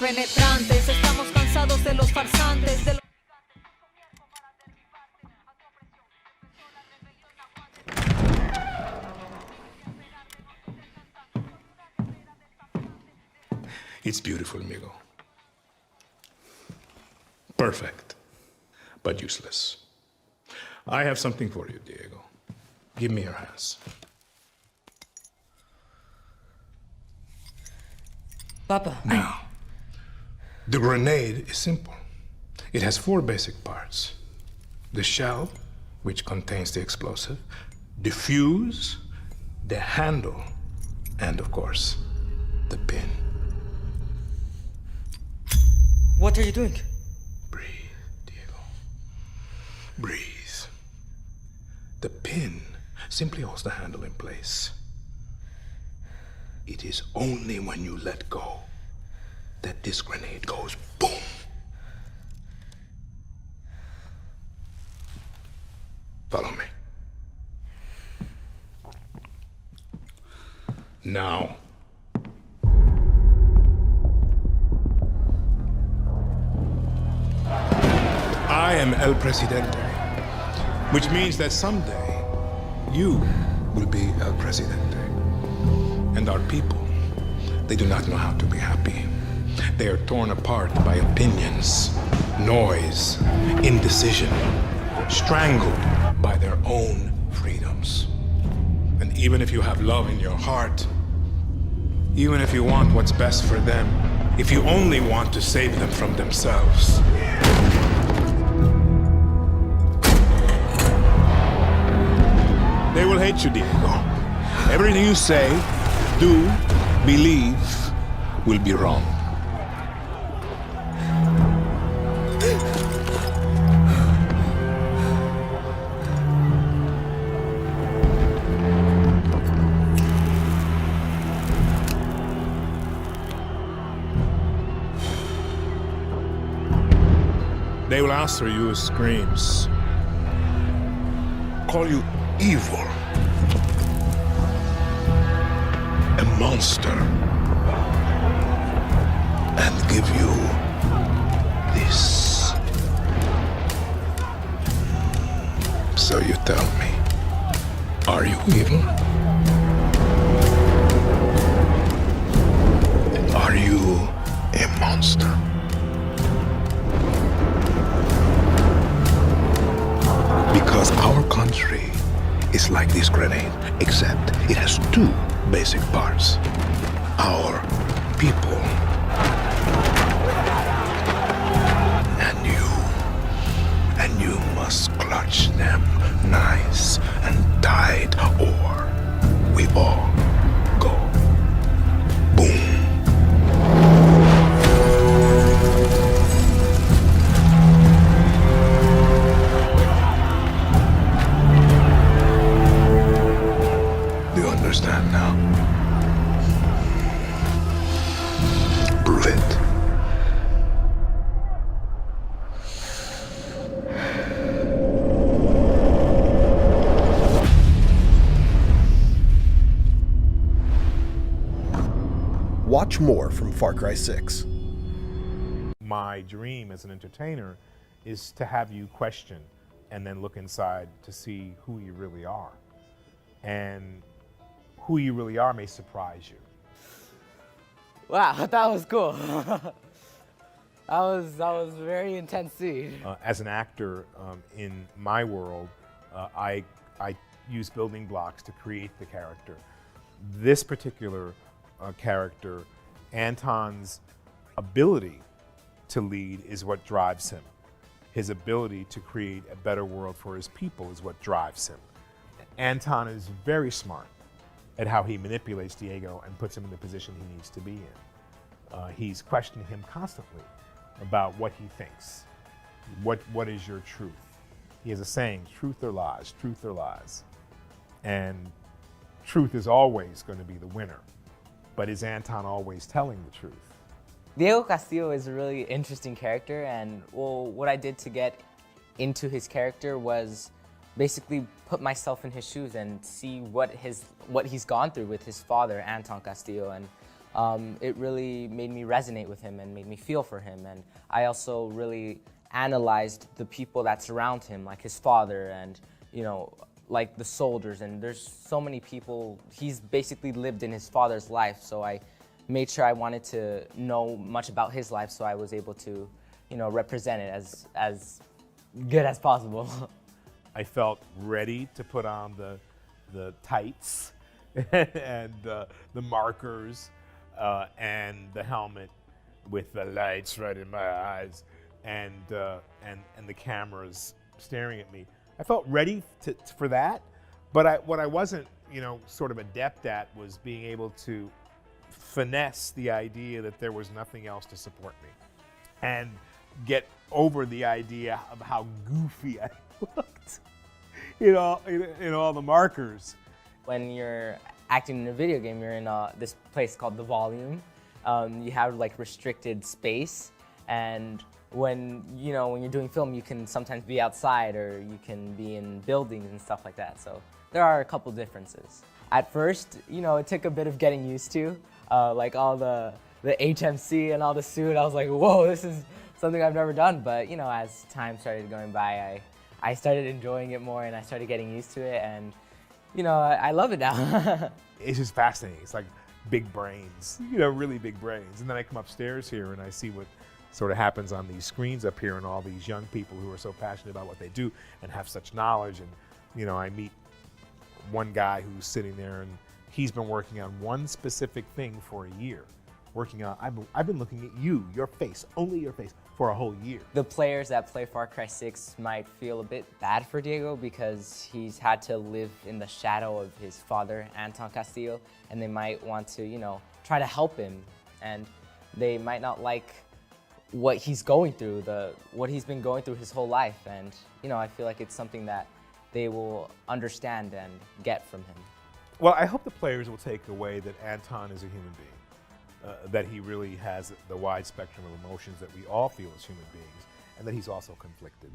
penetrantes, estamos cansados de los farsantes, de los... It's beautiful, amigo. Perfect, but useless. I have something for you, Diego. Give me your hands. Papa. Now, the grenade is simple. It has 4 basic parts. The shell, which contains the explosive, the fuse, the handle, and of course, the pin. What are you doing? Breathe, Diego. Breathe. The pin simply holds the handle in place. It is only when you let go that this grenade goes boom. Follow me. Now. I am El Presidente, which means that someday you will be El Presidente. And our people, they do not know how to be happy. They are torn apart by opinions, noise, indecision, strangled by their own freedoms. And even if you have love in your heart, even if you want what's best for them, if you only want to save them from themselves, they will hate you, Diego. Everything you say, do, believe, will be wrong. They will answer you with screams, call you evil, a monster, and give you this. So you tell me, are you evil? Are you a monster? Because our country is like this grenade, except it has 2 basic parts. Our people and you must clutch them nice and tight, or we all go boom. Understand now. Prove it. Watch more from Far Cry 6. My dream as an entertainer is to have you question and then look inside to see who you really are. And who you really are may surprise you. Wow, that was cool. that was very intense scene. As an actor in my world, I use building blocks to create the character. This particular character, Anton's ability to lead is what drives him. His ability to create a better world for his people is what drives him. Anton is very smart at how he manipulates Diego and puts him in the position he needs to be in. He's questioning him constantly about what he thinks. What is your truth? He has a saying, truth or lies, truth or lies. And truth is always going to be the winner. But is Anton always telling the truth? Diego Castillo is a really interesting character, and well, what I did to get into his character was basically put myself in his shoes and see what he's gone through with his father, Anton Castillo. And it really made me resonate with him and made me feel for him. And I also really analyzed the people that surround him, like his father and, you know, like the soldiers. And there's so many people. He's basically lived in his father's life, so I made sure I wanted to know much about his life, so I was able to, you know, represent it as good as possible. I felt ready to put on the tights and the markers and the helmet with the lights right in my eyes and the cameras staring at me. I felt ready for that, but what I wasn't, you know, sort of adept at was being able to finesse the idea that there was nothing else to support me and get over the idea of how goofy I looked, you know, in all the markers. When you're acting in a video game, you're in this place called the volume. You have like restricted space, and when you're doing film, you can sometimes be outside or you can be in buildings and stuff like that. So there are a couple differences. At first, you know, it took a bit of getting used to, like all the HMC and all the suit. I was like, whoa, this is something I've never done. But you know, as time started going by, I started enjoying it more and I started getting used to it, and you know, I love it now. It's just fascinating. It's like big brains, you know, really big brains. And then I come upstairs here and I see what sort of happens on these screens up here and all these young people who are so passionate about what they do and have such knowledge. And, you know, I meet one guy who's sitting there and he's been working on one specific thing for a year. I've been looking at you, your face, only your face, for a whole year. The players that play Far Cry 6 might feel a bit bad for Diego because he's had to live in the shadow of his father, Anton Castillo, and they might want to, you know, try to help him, and they might not like what he's going through, what he's been going through his whole life, and you know, I feel like it's something that they will understand and get from him. Well, I hope the players will take away that Anton is a human being. That he really has the wide spectrum of emotions that we all feel as human beings, and that he's also conflicted.